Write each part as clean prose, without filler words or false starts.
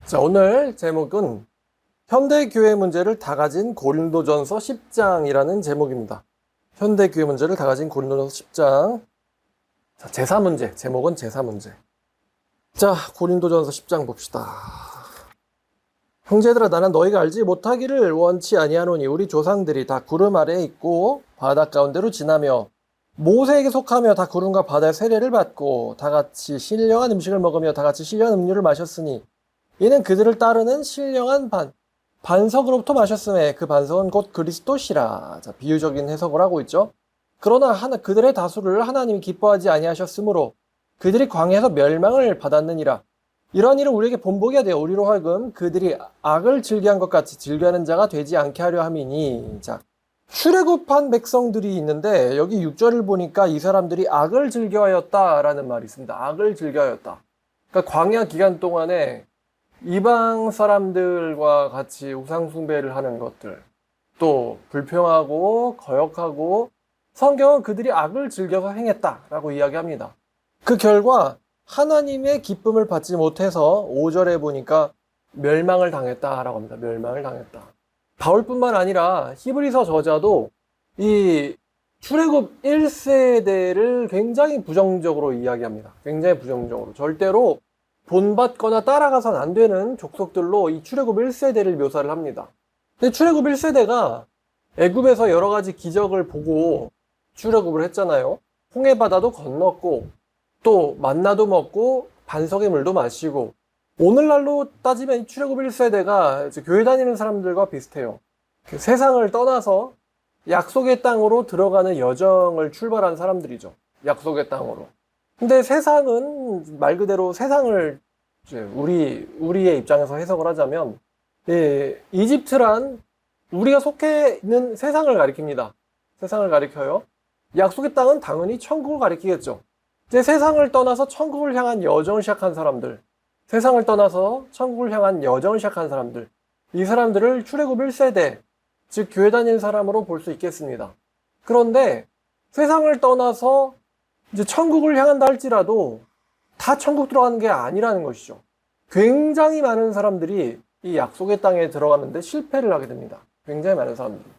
자, 오늘 제목은 현대교회 문제를 다 가진 고린도전서 10장이라는 제목입니다. 현대교회 문제를 다 가진 고린도전서 10장. 자, 제사문제. 제목은 제사문제. 자, 고린도전서 10장 봅시다. 형제들아, 나는 너희가 알지 못하기를 원치 아니하노니 우리 조상들이 다 구름 아래에 있고 바다 가운데로 지나며 모세에게 속하며 다 구름과 바다의 세례를 받고 다 같이 신령한 음식을 먹으며 다 같이 신령한 음료를 마셨으니 이는 그들을 따르는 신령한 반석으로부터 마셨음에 그 반석은 곧 그리스도시라. 자, 비유적인 해석을 하고 있죠. 그러나 그들의 다수를 하나님이 기뻐하지 아니하셨으므로 그들이 광야에서 멸망을 받았느니라. 이러한 일은 우리에게 본보기가 되어 우리로 하여금 그들이 악을 즐겨한 것 같이 즐겨하는 자가 되지 않게 하려 함이니. 자, 출애굽한 백성들이 있는데 여기 6절을 보니까 이 사람들이 악을 즐겨하였다라는 말이 있습니다. 악을 즐겨하였다. 그러니까 광야 기간 동안에 이방 사람들과 같이 우상숭배를 하는 것들, 또 불평하고 거역하고 성경은 그들이 악을 즐겨서 행했다라고 이야기합니다. 그 결과 하나님의 기쁨을 받지 못해서 5절에 보니까 멸망을 당했다라고 합니다. 멸망을 당했다. 바울뿐만 아니라 히브리서 저자도 이 출애굽 1세대를 굉장히 부정적으로 이야기합니다. 굉장히 부정적으로. 절대로 본받거나 따라가선 안 되는 족속들로 이 출애굽 1세대를 묘사를 합니다. 근데 출애굽 1세대가 애굽에서 여러 가지 기적을 보고 출애굽을 했잖아요. 홍해 바다도 건넜고 또 만나도 먹고 반석의 물도 마시고 오늘날로 따지면 이 출애굽 1세대가 이제 교회 다니는 사람들과 비슷해요. 세상을 떠나서 약속의 땅으로 들어가는 여정을 출발한 사람들이죠. 약속의 땅으로. 근데 세상은 말 그대로 세상을 이제 우리의 입장에서 해석을 하자면 이집트란 우리가 속해 있는 세상을 가리킵니다. 세상을 가리켜요. 약속의 땅은 당연히 천국을 가리키겠죠. 이제 세상을 떠나서 천국을 향한 여정을 시작한 사람들, 세상을 떠나서 천국을 향한 여정을 시작한 사람들, 이 사람들을 출애굽 1세대, 즉 교회 다니는 사람으로 볼 수 있겠습니다. 그런데 세상을 떠나서 이제 천국을 향한다 할지라도 다 천국 들어가는 게 아니라는 것이죠. 굉장히 많은 사람들이 이 약속의 땅에 들어가는데 실패를 하게 됩니다. 굉장히 많은 사람들이.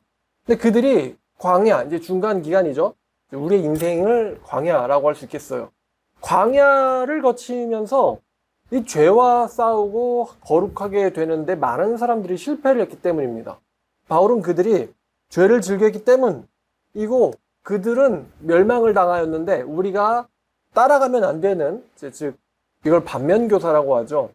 근데 그들이 광야, 이제 중간 기간이죠. 우리의 인생을 광야라고 할 수 있겠어요. 광야를 거치면서 이 죄와 싸우고 거룩하게 되는데 많은 사람들이 실패를 했기 때문입니다. 바울은 그들이 죄를 즐겼기 때문이고 그들은 멸망을 당하였는데 우리가 따라가면 안 되는, 즉 이걸 반면교사라고 하죠.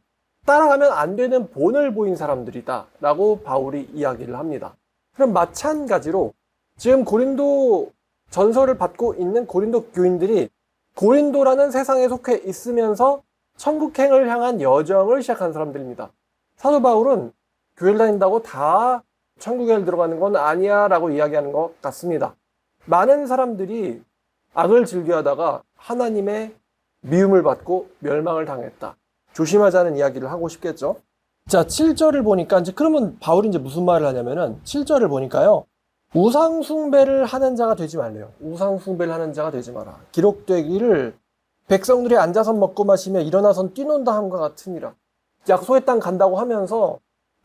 따라가면 안 되는 본을 보인 사람들이다 라고 바울이 이야기를 합니다. 그럼 마찬가지로 지금 고린도 전서를 받고 있는 고린도 교인들이 고린도라는 세상에 속해 있으면서 천국행을 향한 여정을 시작한 사람들입니다. 사도 바울은 교회를 다닌다고 다 천국에 들어가는 건 아니야 라고 이야기하는 것 같습니다. 많은 사람들이 악을 즐겨하다가 하나님의 미움을 받고 멸망을 당했다. 조심하자는 이야기를 하고 싶겠죠. 자, 7절을 보니까 이제 그러면 바울이 이제 무슨 말을 하냐면은 7절을 보니까요. 우상숭배를 하는 자가 되지 말래요. 우상숭배를 하는 자가 되지 마라. 기록되기를 백성들이 앉아서 먹고 마시며 일어나선 뛰논다 함과 같으니라. 약속의 땅 간다고 하면서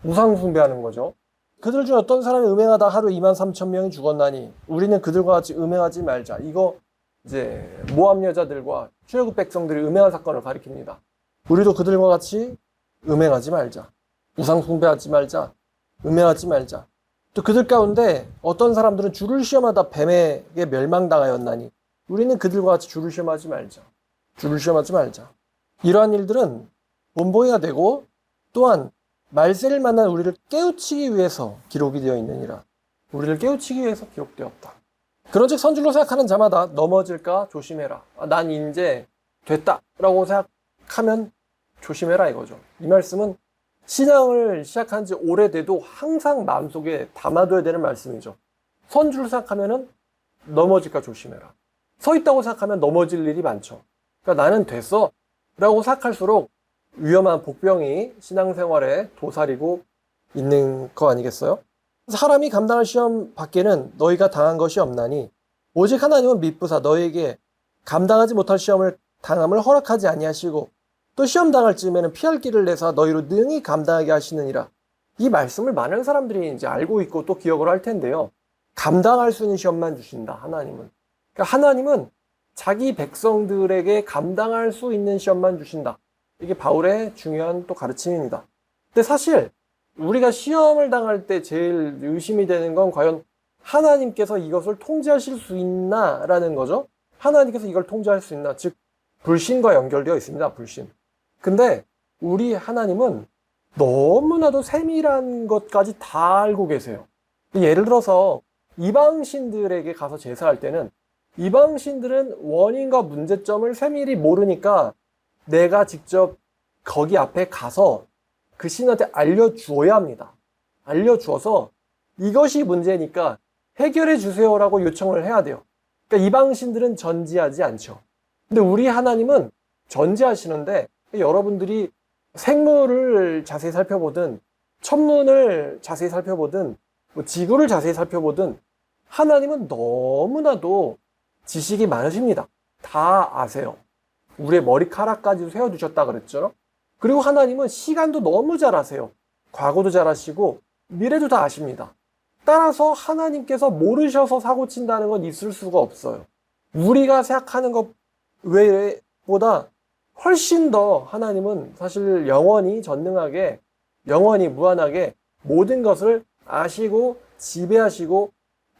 우상숭배하는 거죠. 그들 중 어떤 사람이 음행하다 하루 23,000명이 죽었나니 우리는 그들과 같이 음행하지 말자. 이거 이제 모압 여자들과 출애굽 백성들이 음행한 사건을 가리킵니다. 우리도 그들과 같이 음행하지 말자. 우상숭배하지 말자. 음행하지 말자. 또 그들 가운데 어떤 사람들은 주를 시험하다 뱀에게 멸망당하였나니 우리는 그들과 같이 주를 시험하지 말자. 주를 시험하지 말자. 이러한 일들은 본보기가 되고 또한 말세를 만난 우리를 깨우치기 위해서 기록이 되어 있느니라. 우리를 깨우치기 위해서 기록되었다. 그런즉 선줄로 생각하는 자마다 넘어질까 조심해라. 난 이제 됐다 라고 생각하면 조심해라 이거죠. 이 말씀은 신앙을 시작한 지 오래돼도 항상 마음속에 담아둬야 되는 말씀이죠. 선줄로 생각하면 넘어질까 조심해라. 서 있다고 생각하면 넘어질 일이 많죠. 그러니까 나는 됐어 라고 생각할수록 위험한 복병이 신앙생활에 도사리고 있는 거 아니겠어요? 사람이 감당할 시험 밖에는 너희가 당한 것이 없나니 오직 하나님은 미쁘사 너희에게 감당하지 못할 시험을 당함을 허락하지 아니하시고 또 시험 당할 즈음에는 피할 길을 내사 너희로 능히 감당하게 하시느니라. 이 말씀을 많은 사람들이 이제 알고 있고 또 기억을 할 텐데요. 감당할 수 있는 시험만 주신다, 하나님은. 그러니까 하나님은 자기 백성들에게 감당할 수 있는 시험만 주신다. 이게 바울의 중요한 또 가르침입니다. 근데 사실 우리가 시험을 당할 때 제일 의심이 되는 건 과연 하나님께서 이것을 통제하실 수 있나라는 거죠. 하나님께서 이걸 통제할 수 있나? 즉 불신과 연결되어 있습니다. 불신. 근데 우리 하나님은 너무나도 세밀한 것까지 다 알고 계세요. 예를 들어서 이방신들에게 가서 제사할 때는 이방신들은 원인과 문제점을 세밀히 모르니까 내가 직접 거기 앞에 가서 그 신한테 알려주어야 합니다. 알려주어서 이것이 문제니까 해결해 주세요라고 요청을 해야 돼요. 그러니까 이방신들은 전지하지 않죠. 근데 우리 하나님은 전지하시는데 여러분들이 생물을 자세히 살펴보든 천문을 자세히 살펴보든 지구를 자세히 살펴보든 하나님은 너무나도 지식이 많으십니다. 다 아세요. 우리의 머리카락까지도 세워두셨다 그랬죠. 그리고 하나님은 시간도 너무 잘 아세요. 과거도 잘 아시고 미래도 다 아십니다. 따라서 하나님께서 모르셔서 사고 친다는 건 있을 수가 없어요. 우리가 생각하는 것 외보다 훨씬 더 하나님은 사실 영원히 전능하게, 영원히 무한하게 모든 것을 아시고 지배하시고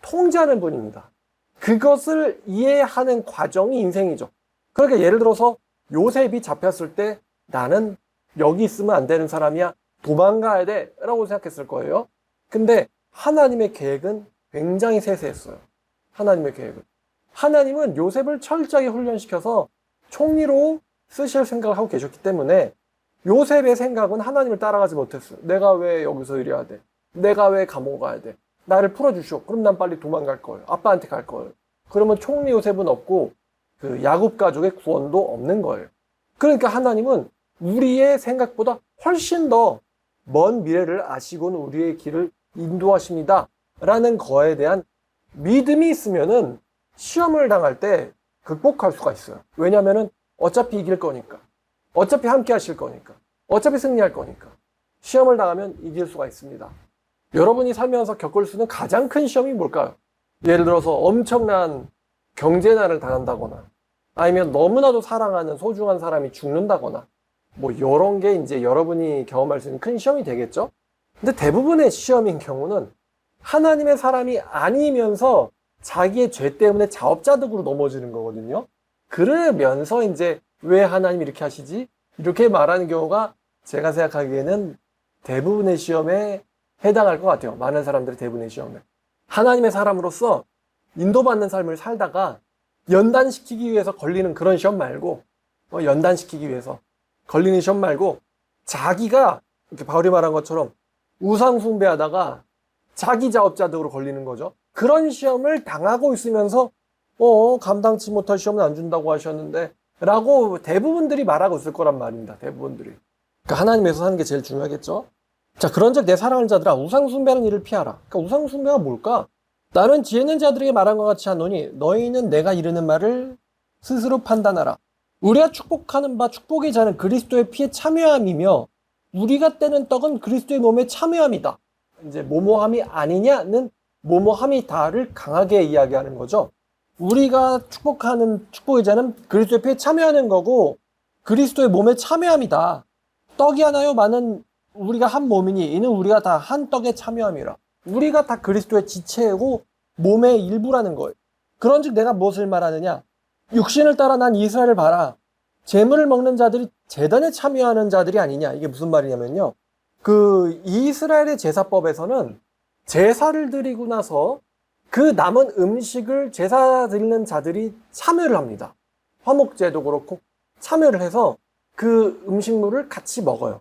통제하는 분입니다. 그것을 이해하는 과정이 인생이죠. 그러니까 예를 들어서 요셉이 잡혔을 때 나는 여기 있으면 안 되는 사람이야, 도망가야 돼 라고 생각했을 거예요. 근데 하나님의 계획은 굉장히 세세했어요. 하나님의 계획은. 하나님은 요셉을 철저하게 훈련시켜서 총리로 쓰실 생각을 하고 계셨기 때문에 요셉의 생각은 하나님을 따라가지 못했어요. 내가 왜 여기서 이래야 돼? 내가 왜 감옥 가야 돼? 나를 풀어주시오. 그럼 난 빨리 도망갈 거예요. 아빠한테 갈 거예요. 그러면 총리 요셉은 없고 그 야곱 가족의 구원도 없는 거예요. 그러니까 하나님은 우리의 생각보다 훨씬 더 먼 미래를 아시고는 우리의 길을 인도하십니다. 라는 거에 대한 믿음이 있으면은 시험을 당할 때 극복할 수가 있어요. 왜냐면은 어차피 이길 거니까. 어차피 함께 하실 거니까. 어차피 승리할 거니까. 시험을 당하면 이길 수가 있습니다. 여러분이 살면서 겪을 수 있는 가장 큰 시험이 뭘까요? 예를 들어서 엄청난 경제난을 당한다거나 아니면 너무나도 사랑하는 소중한 사람이 죽는다거나 뭐 이런 게 이제 여러분이 경험할 수 있는 큰 시험이 되겠죠? 근데 대부분의 시험인 경우는 하나님의 사람이 아니면서 자기의 죄 때문에 자업자득으로 넘어지는 거거든요. 그러면서 이제 왜 하나님 이렇게 하시지? 이렇게 말하는 경우가 제가 생각하기에는 대부분의 시험에 해당할 것 같아요. 많은 사람들이 대부분의 시험에. 하나님의 사람으로서 인도받는 삶을 살다가 연단시키기 위해서 걸리는 그런 시험 말고, 연단시키기 위해서 걸리는 시험 말고, 자기가, 이렇게 바울이 말한 것처럼 우상숭배하다가 자기 자업자득으로 걸리는 거죠. 그런 시험을 당하고 있으면서, 감당치 못할 시험은 안 준다고 하셨는데, 라고 대부분들이 말하고 있을 거란 말입니다. 대부분들이. 그러니까 하나님에서 사는 게 제일 중요하겠죠? 자, 그런즉 내 사랑하는 자들아, 우상숭배하는 일을 피하라. 그러니까 우상숭배가 뭘까? 나는 지혜 있는 자들에게 말한 것 같이 하노니 너희는 내가 이르는 말을 스스로 판단하라. 우리가 축복하는 바 축복의 자는 그리스도의 피에 참여함이며 우리가 떼는 떡은 그리스도의 몸에 참여함이다. 이제 모모함이 아니냐는 모모함이다를 강하게 이야기하는 거죠. 우리가 축복하는 축복의 자는 그리스도의 피에 참여하는 거고 그리스도의 몸에 참여함이다. 떡이 하나요? 많은 우리가 한 몸이니 이는 우리가 다 한 떡에 참여함이라. 우리가 다 그리스도의 지체고 몸의 일부라는 거예요. 그런즉 내가 무엇을 말하느냐? 육신을 따라 난 이스라엘을 봐라. 제물을 먹는 자들이 제단에 참여하는 자들이 아니냐. 이게 무슨 말이냐면요. 그 이스라엘의 제사법에서는 제사를 드리고 나서 그 남은 음식을 제사 드리는 자들이 참여를 합니다. 화목제도 그렇고 참여를 해서 그 음식물을 같이 먹어요.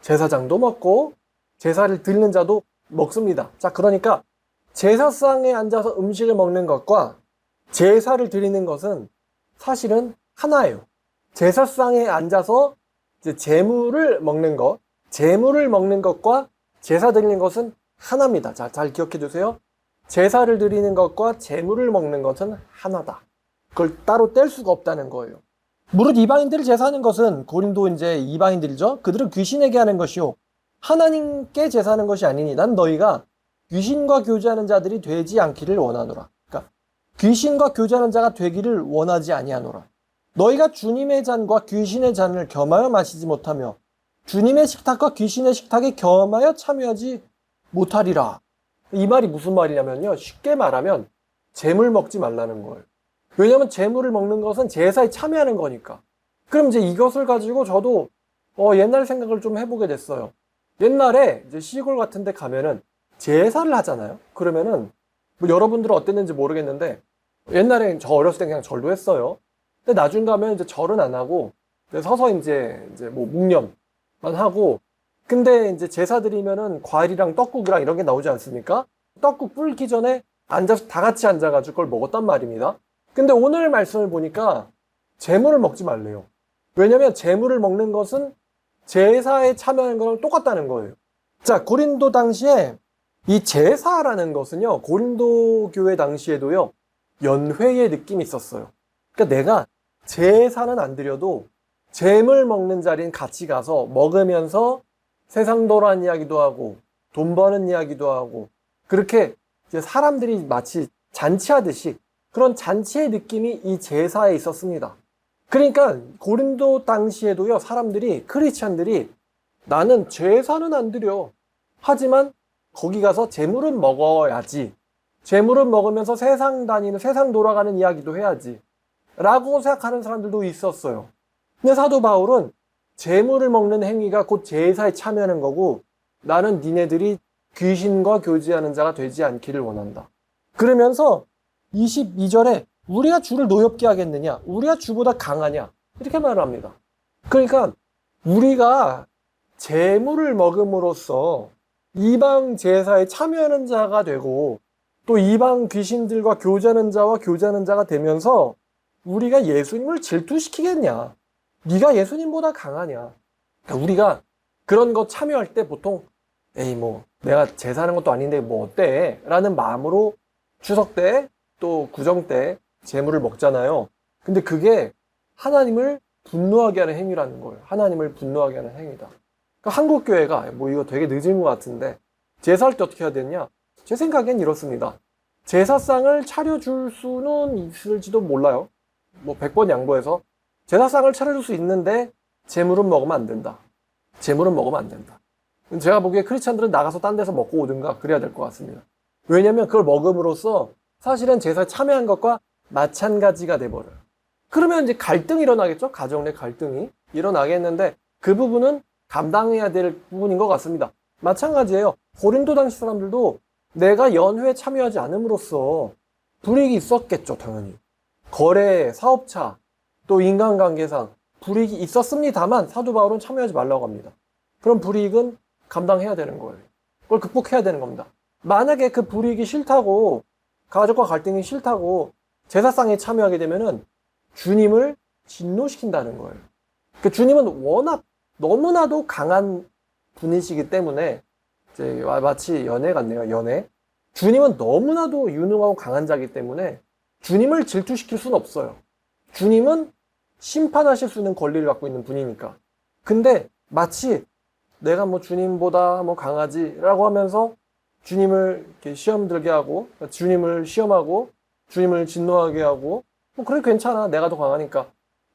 제사장도 먹고 제사를 드리는 자도 먹습니다. 자, 그러니까 제사상에 앉아서 음식을 먹는 것과 제사를 드리는 것은 사실은 하나예요. 제사상에 앉아서 이제 제물을 먹는 것과 제사 드리는 것은 하나입니다. 자, 잘 기억해 두세요. 제사를 드리는 것과 제물을 먹는 것은 하나다. 그걸 따로 뗄 수가 없다는 거예요. 무릇 이방인들을 제사하는 것은 고린도 이제 이방인들이죠. 그들은 귀신에게 하는 것이요 하나님께 제사하는 것이 아니니 난 너희가 귀신과 교제하는 자들이 되지 않기를 원하노라. 그러니까 귀신과 교제하는 자가 되기를 원하지 아니하노라. 너희가 주님의 잔과 귀신의 잔을 겸하여 마시지 못하며 주님의 식탁과 귀신의 식탁에 겸하여 참여하지 못하리라. 이 말이 무슨 말이냐면요. 쉽게 말하면 재물 먹지 말라는 거예요. 왜냐하면 재물을 먹는 것은 제사에 참여하는 거니까. 그럼 이제 이것을 가지고 저도 옛날 생각을 좀 해보게 됐어요. 옛날에 이제 시골 같은 데 가면은 제사를 하잖아요. 그러면은 뭐 여러분들은 어땠는지 모르겠는데 옛날에 저 어렸을 때 그냥 절도 했어요. 근데 나중 가면 이제 절은 안 하고 서서 이제 뭐 묵념만 하고, 근데 이제 제사 드리면은 과일이랑 떡국이랑 이런 게 나오지 않습니까? 떡국 불기 전에 앉아서 다 같이 앉아가지고 그걸 먹었단 말입니다. 근데 오늘 말씀을 보니까 재물을 먹지 말래요. 왜냐면 재물을 먹는 것은 제사에 참여하는 거랑 똑같다는 거예요. 자, 고린도 당시에 이 제사라는 것은요, 고린도 교회 당시에도요, 연회의 느낌이 있었어요. 그러니까 내가 제사는 안 드려도 재물 먹는 자리는 같이 가서 먹으면서 세상 돌아한 이야기도 하고 돈 버는 이야기도 하고 그렇게 이제 사람들이 마치 잔치하듯이 그런 잔치의 느낌이 이 제사에 있었습니다. 그러니까 고린도 당시에도요, 사람들이, 크리스찬들이 나는 제사는 안 드려. 하지만 거기 가서 재물은 먹어야지. 재물은 먹으면서 세상 다니는, 세상 돌아가는 이야기도 해야지. 라고 생각하는 사람들도 있었어요. 근데 사도 바울은 재물을 먹는 행위가 곧 제사에 참여하는 거고 나는 니네들이 귀신과 교제하는 자가 되지 않기를 원한다. 그러면서 22절에 우리가 주를 노엽게 하겠느냐? 우리가 주보다 강하냐? 이렇게 말을 합니다. 그러니까 우리가 재물을 먹음으로써 이방 제사에 참여하는 자가 되고 또 이방 귀신들과 교제하는 자와 교제하는 자가 되면서 우리가 예수님을 질투시키겠냐? 네가 예수님보다 강하냐? 그러니까 우리가 그런 거 참여할 때 보통 에이 뭐 내가 제사하는 것도 아닌데 뭐 어때? 라는 마음으로 추석 때 또 구정 때 제물을 먹잖아요. 근데 그게 하나님을 분노하게 하는 행위라는 거예요. 하나님을 분노하게 하는 행위다. 그러니까 한국 교회가 뭐 이거 되게 늦은 것 같은데 제사할 때 어떻게 해야 되냐? 제 생각엔 이렇습니다. 제사상을 차려줄 수는 있을지도 몰라요. 뭐 100번 양보해서 제사상을 차려줄 수 있는데 제물은 먹으면 안 된다. 제물은 먹으면 안 된다. 제가 보기에 크리스찬들은 나가서 딴 데서 먹고 오든가 그래야 될 것 같습니다. 왜냐면 그걸 먹음으로써 사실은 제사에 참여한 것과 마찬가지가 돼버려요. 그러면 이제 갈등이 일어나겠죠? 가정 내 갈등이 일어나겠는데 그 부분은 감당해야 될 부분인 것 같습니다. 마찬가지예요. 고린도 당시 사람들도 내가 연회에 참여하지 않음으로써 불이익이 있었겠죠, 당연히. 거래, 사업차, 또 인간관계상 불이익이 있었습니다만 사도 바울은 참여하지 말라고 합니다. 그럼 불이익은 감당해야 되는 거예요. 그걸 극복해야 되는 겁니다. 만약에 그 불이익이 싫다고, 가족과 갈등이 싫다고 제사상에 참여하게 되면은 주님을 진노시킨다는 거예요. 그 주님은 워낙 너무나도 강한 분이시기 때문에 이제 마치 연애 같네요. 연애. 주님은 너무나도 유능하고 강한 자이기 때문에 주님을 질투시킬 수는 없어요. 주님은 심판하실 수 있는 권리를 갖고 있는 분이니까. 근데 마치 내가 뭐 주님보다 뭐 강하지라고 하면서 주님을 이렇게 시험 들게 하고, 주님을 시험하고, 주님을 진노하게 하고, 뭐 그래 괜찮아. 내가 더 강하니까.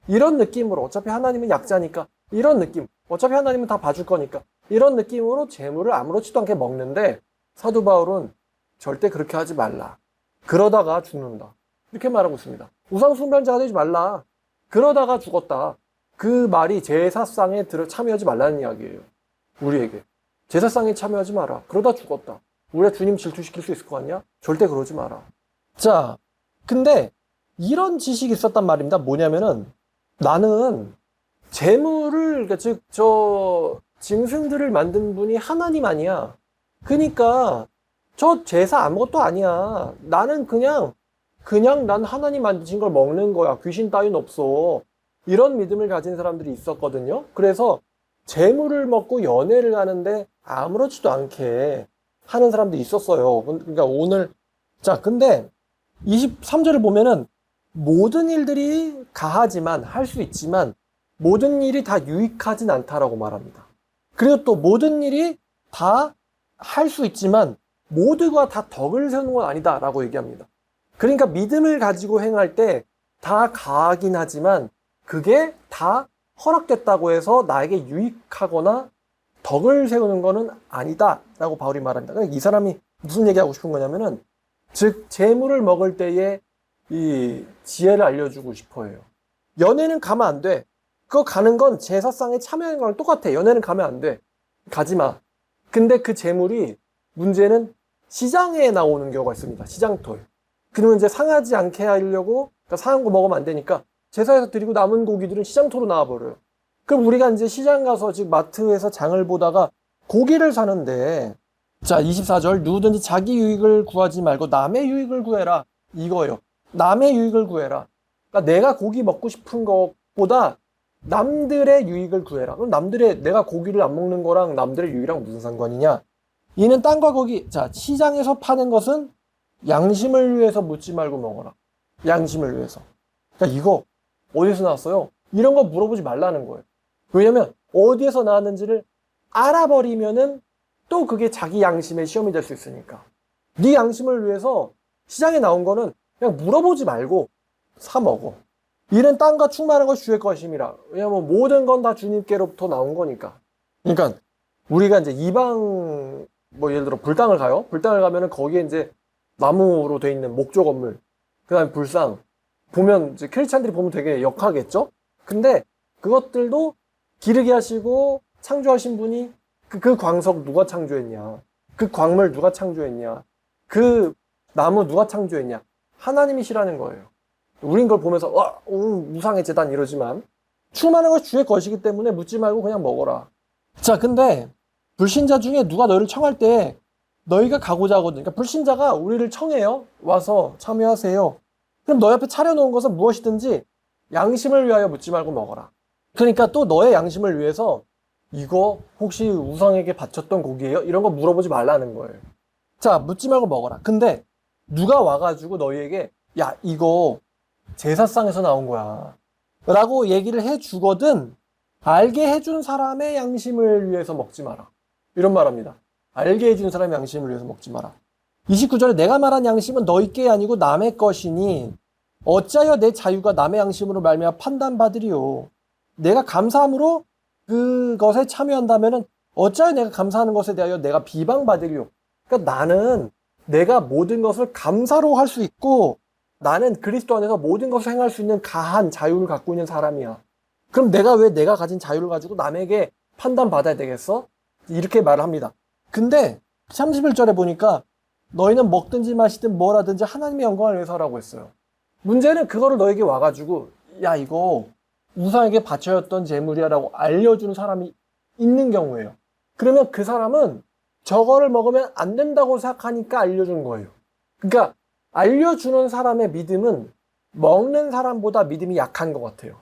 이런 느낌으로 어차피 하나님은 약자니까 이런 느낌. 어차피 하나님은 다 봐줄 거니까 이런 느낌으로 재물을 아무렇지도 않게 먹는데 사도 바울은 절대 그렇게 하지 말라. 그러다가 죽는다. 이렇게 말하고 있습니다. 우상숭배자가 되지 말라. 그러다가 죽었다. 그 말이 제사상에 참여하지 말라는 이야기예요. 우리에게. 제사상에 참여하지 마라. 그러다 죽었다. 우리가 주님 질투시킬 수 있을 것 같냐? 절대 그러지 마라. 자, 근데 이런 지식이 있었단 말입니다. 뭐냐면은 나는 재물을, 즉, 짐승들을 만든 분이 하나님 아니야. 그러니까 저 제사 아무것도 아니야. 나는 그냥 난 하나님 만드신 걸 먹는 거야. 귀신 따윈 없어. 이런 믿음을 가진 사람들이 있었거든요. 그래서 재물을 먹고 연애를 하는데 아무렇지도 않게 하는 사람들이 있었어요. 그러니까 오늘, 자, 근데 23절을 보면은 모든 일들이 가하지만, 할 수 있지만 모든 일이 다 유익하진 않다라고 말합니다. 그리고 또 모든 일이 다 할 수 있지만 모두가 다 덕을 세우는 건 아니다라고 얘기합니다. 그러니까 믿음을 가지고 행할 때 다 가하긴 하지만 그게 다 허락됐다고 해서 나에게 유익하거나 덕을 세우는 거는 아니다라고 바울이 말합니다. 그러니까 이 사람이 무슨 얘기하고 싶은 거냐면은, 즉 재물을 먹을 때에 이 지혜를 알려주고 싶어해요. 연애는 가면 안 돼. 그거 가는 건 제사상에 참여하는 거랑 똑같아. 연애는 가면 안 돼. 가지 마. 근데 그 재물이, 문제는 시장에 나오는 경우가 있습니다. 시장터에. 그러면 이제 상하지 않게 하려고, 그러니까 상한 거 먹으면 안 되니까 제사에서 드리고 남은 고기들은 시장터로 나와버려요. 그럼 우리가 이제 시장 가서, 즉 마트에서 장을 보다가 고기를 사는데, 자 24절, 누구든지 자기 유익을 구하지 말고 남의 유익을 구해라, 이거예요. 남의 유익을 구해라. 그러니까 내가 고기 먹고 싶은 것보다 남들의 유익을 구해라. 그럼 내가 고기를 안 먹는 거랑 남들의 유익이랑 무슨 상관이냐? 이는 땅과 고기, 자 시장에서 파는 것은 양심을 위해서 묻지 말고 먹어라. 양심을 위해서. 그러니까 이거 어디서 나왔어요? 이런 거 물어보지 말라는 거예요. 왜냐면 어디에서 나왔는지를 알아버리면은 또 그게 자기 양심의 시험이 될 수 있으니까. 네 양심을 위해서 시장에 나온 거는 그냥 물어보지 말고 사 먹어. 이는 땅과 충만한 것이 주의 것임이라. 왜냐면 모든 건 다 주님께로부터 나온 거니까. 그러니까 우리가 이제 이방, 뭐 예를 들어 불당을 가요. 불당을 가면은 거기에 이제 나무로 돼 있는 목조 건물, 그다음에 불상 보면 이제 크리스찬들이 보면 되게 역하겠죠. 근데 그것들도 기르게 하시고 창조하신 분이 그 광석 누가 창조했냐? 그 광물 누가 창조했냐? 그 나무 누가 창조했냐? 하나님이시라는 거예요. 우린 그걸 보면서 우상의 재단 이러지만 충만한 것이 주의 것이기 때문에 묻지 말고 그냥 먹어라. 자, 근데 불신자 중에 누가 너희를 청할 때 너희가 가고자 하거든. 그러니까 불신자가 우리를 청해요. 와서 참여하세요. 그럼 너희 앞에 차려놓은 것은 무엇이든지 양심을 위하여 묻지 말고 먹어라. 그러니까 또 너의 양심을 위해서 이거 혹시 우상에게 바쳤던 고기예요? 이런 거 물어보지 말라는 거예요. 자, 묻지 말고 먹어라. 근데 누가 와가지고 너희에게 야, 이거 제사상에서 나온 거야 라고 얘기를 해주거든, 알게 해준 사람의 양심을 위해서 먹지 마라. 이런 말합니다. 알게 해준 사람의 양심을 위해서 먹지 마라. 29절에 내가 말한 양심은 너희께 아니고 남의 것이니 어찌하여 내 자유가 남의 양심으로 말미암아 판단받으리요. 내가 감사함으로 그것에 참여한다면은 어찌하여 내가 감사하는 것에 대하여 내가 비방받으리요. 그러니까 나는 내가 모든 것을 감사로 할 수 있고 나는 그리스도 안에서 모든 것을 행할 수 있는 가한 자유를 갖고 있는 사람이야. 그럼 내가 왜 내가 가진 자유를 가지고 남에게 판단받아야 되겠어? 이렇게 말을 합니다. 근데 31절에 보니까 너희는 먹든지 마시든 뭘 하든지 하나님의 영광을 위해서 하라고 했어요. 문제는 그거를 너에게 와가지고 야, 이거 우상에게 바쳐졌던 재물이야 라고 알려주는 사람이 있는 경우에요. 그러면 그 사람은 저거를 먹으면 안 된다고 생각하니까 알려준 거예요. 그러니까 알려주는 사람의 믿음은 먹는 사람보다 믿음이 약한 것 같아요.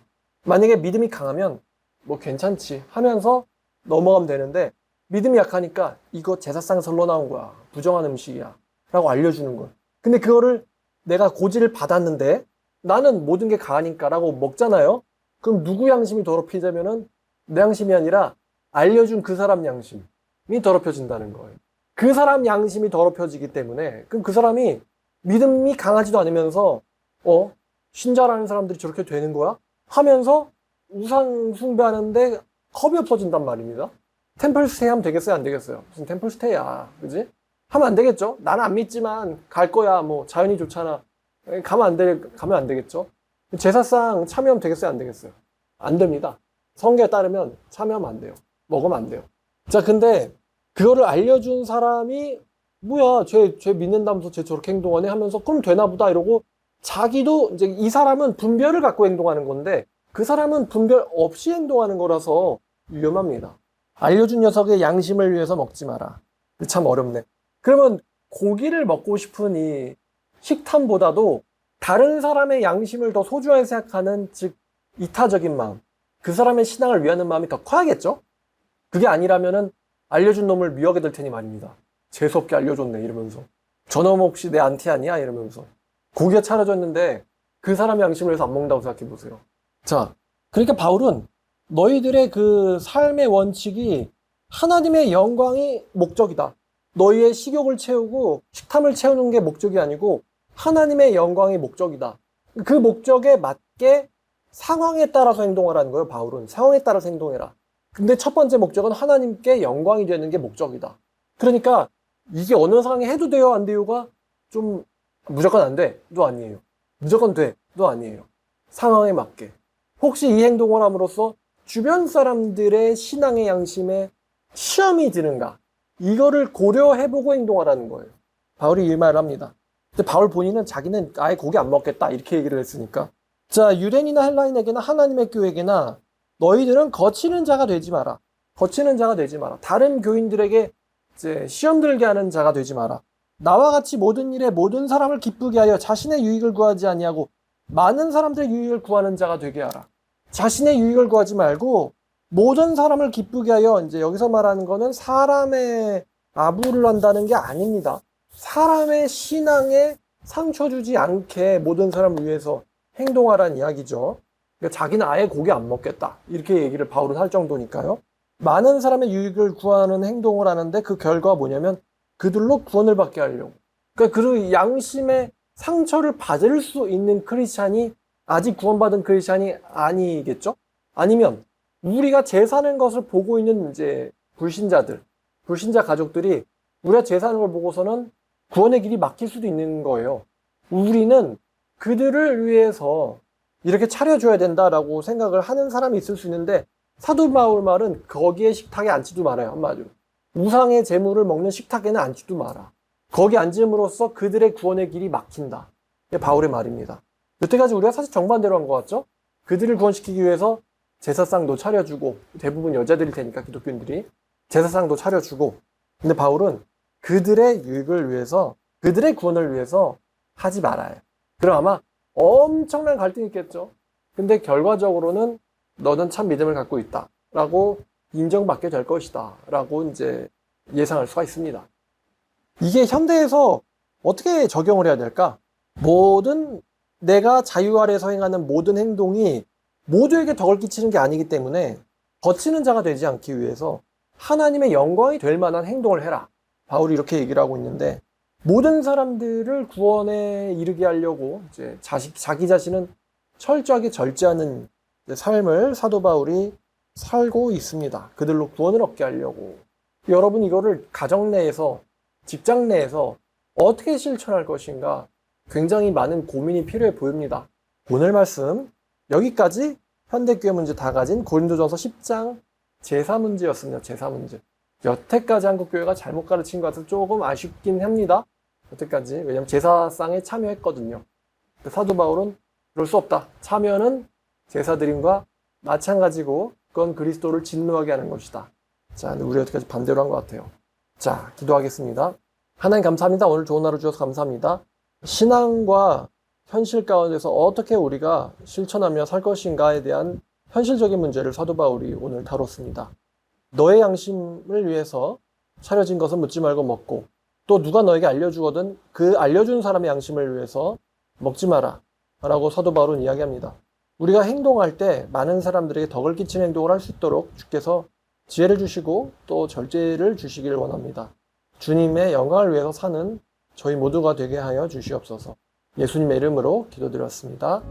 만약에 믿음이 강하면 뭐 괜찮지 하면서 넘어가면 되는데, 믿음이 약하니까 이거 제사상에서 흘러나온 거야, 부정한 음식이야 라고 알려주는 거예요. 근데 그거를 내가 고지를 받았는데 나는 모든 게 가하니까 라고 먹잖아요. 그럼 누구 양심이 더럽히자면은 내 양심이 아니라 알려준 그 사람 양심이 더럽혀진다는 거예요. 그 사람 양심이 더럽혀지기 때문에 그럼 그 사람이 믿음이 강하지도 않으면서 신자라는 사람들이 저렇게 되는 거야? 하면서 우상 숭배하는데 겁이 없어진단 말입니다. 템플 스테이 하면 되겠어요? 안 되겠어요? 무슨 템플 스테이야, 그지? 하면 안 되겠죠? 나는 안 믿지만 갈 거야, 뭐 자연이 좋잖아. 가면 안 되겠죠? 제사상 참여하면 되겠어요? 안 되겠어요? 안 됩니다. 성경에 따르면 참여하면 안 돼요. 먹으면 안 돼요. 자, 근데 그거를 알려준 사람이 뭐야, 쟤 믿는다면서 쟤 저렇게 행동하네 하면서 그럼 되나 보다 이러고, 자기도 이제 이 사람은 분별을 갖고 행동하는 건데 그 사람은 분별 없이 행동하는 거라서 위험합니다. 알려준 녀석의 양심을 위해서 먹지 마라. 참 어렵네. 그러면 고기를 먹고 싶은 이 식탐보다도 다른 사람의 양심을 더 소중하게 생각하는, 즉 이타적인 마음, 그 사람의 신앙을 위하는 마음이 더 커야겠죠? 그게 아니라면은 알려준 놈을 미워하게 될 테니 말입니다. 재수없게 알려줬네 이러면서, 저놈 혹시 내 안티 아니야? 이러면서 고기가 차려졌는데 그 사람의 양심을 위해서 안 먹는다고 생각해 보세요. 자, 그러니까 바울은 너희들의 그 삶의 원칙이 하나님의 영광이 목적이다. 너희의 식욕을 채우고 식탐을 채우는 게 목적이 아니고 하나님의 영광이 목적이다. 그 목적에 맞게 상황에 따라서 행동하라는 거예요. 바울은 상황에 따라서 행동해라. 근데 첫 번째 목적은 하나님께 영광이 되는 게 목적이다. 그러니까 이게 어느 상황에 해도 돼요, 안 돼요가 좀 무조건 안 돼, 도 아니에요. 무조건 돼, 도 아니에요. 상황에 맞게. 혹시 이 행동을 함으로써 주변 사람들의 신앙의 양심에 시험이 드는가? 이거를 고려해보고 행동하라는 거예요. 바울이 이 말을 합니다. 근데 바울 본인은 자기는 아예 고기 안 먹겠다 이렇게 얘기를 했으니까. 자, 유대인이나 헬라인에게나 하나님의 교회에게나 너희들은 거치는 자가 되지 마라. 거치는 자가 되지 마라. 다른 교인들에게 이제 시험 들게 하는 자가 되지 마라. 나와 같이 모든 일에 모든 사람을 기쁘게 하여 자신의 유익을 구하지 아니하고 많은 사람들의 유익을 구하는 자가 되게 하라. 자신의 유익을 구하지 말고 모든 사람을 기쁘게 하여, 이제 여기서 말하는 거는 사람의 아부를 한다는 게 아닙니다. 사람의 신앙에 상처 주지 않게 모든 사람을 위해서 행동하라는 이야기죠. 그러니까 자기는 아예 고기 안 먹겠다 이렇게 얘기를 바울은 할 정도니까요. 많은 사람의 유익을 구하는 행동을 하는데 그 결과가 뭐냐면 그들로 구원을 받게 하려고. 그러니까 그 양심의 상처를 받을 수 있는 크리스찬이 아직 구원받은 크리스찬이 아니겠죠? 아니면 우리가 죄 사는 것을 보고 있는 이제 불신자들, 불신자 가족들이 우리가 죄 사는 걸 보고서는 구원의 길이 막힐 수도 있는 거예요. 우리는 그들을 위해서 이렇게 차려줘야 된다라고 생각을 하는 사람이 있을 수 있는데 사도 바울 말은 거기에 식탁에 앉지도 말아요. 한마디로. 우상의 재물을 먹는 식탁에는 앉지도 마라. 거기 앉음으로써 그들의 구원의 길이 막힌다. 이게 바울의 말입니다. 여태까지 우리가 사실 정반대로 한 것 같죠? 그들을 구원시키기 위해서 제사상도 차려주고, 대부분 여자들일 테니까 기독교인들이 제사상도 차려주고, 근데 바울은 그들의 유익을 위해서, 그들의 구원을 위해서 하지 말아요. 그럼 아마 엄청난 갈등이 있겠죠? 근데 결과적으로는 너는 참 믿음을 갖고 있다 라고 인정받게 될 것이다 라고 이제 예상할 수가 있습니다. 이게 현대에서 어떻게 적용을 해야 될까? 모든 내가 자유 아래에서 행하는 모든 행동이 모두에게 덕을 끼치는 게 아니기 때문에 거치는 자가 되지 않기 위해서 하나님의 영광이 될 만한 행동을 해라. 바울이 이렇게 얘기를 하고 있는데 모든 사람들을 구원에 이르게 하려고 이제 자기 자신은 철저하게 절제하는 삶을 사도 바울이 살고 있습니다. 그들로 구원을 얻게 하려고. 여러분 이거를 가정 내에서, 직장 내에서 어떻게 실천할 것인가 굉장히 많은 고민이 필요해 보입니다. 오늘 말씀 여기까지 현대교회 문제 다 가진 고린도전서 10장 제사문제였습니다. 제사문제. 여태까지 한국교회가 잘못 가르친 것 같아서 조금 아쉽긴 합니다. 여태까지. 왜냐면 제사상에 참여했거든요. 사도 바울은 그럴 수 없다. 참여는 제사드림과 마찬가지고 그건 그리스도를 진노하게 하는 것이다. 자, 근데 우리 여태까지 반대로 한 것 같아요. 자, 기도하겠습니다. 하나님 감사합니다. 오늘 좋은 하루 주셔서 감사합니다. 신앙과 현실 가운데서 어떻게 우리가 실천하며 살 것인가에 대한 현실적인 문제를 사도 바울이 오늘 다뤘습니다. 너의 양심을 위해서 차려진 것은 묻지 말고 먹고 또 누가 너에게 알려주거든 그 알려준 사람의 양심을 위해서 먹지 마라 라고 사도 바울은 이야기합니다. 우리가 행동할 때 많은 사람들에게 덕을 끼치는 행동을 할 수 있도록 주께서 지혜를 주시고 또 절제를 주시기를 원합니다. 주님의 영광을 위해서 사는 저희 모두가 되게 하여 주시옵소서. 예수님의 이름으로 기도드렸습니다.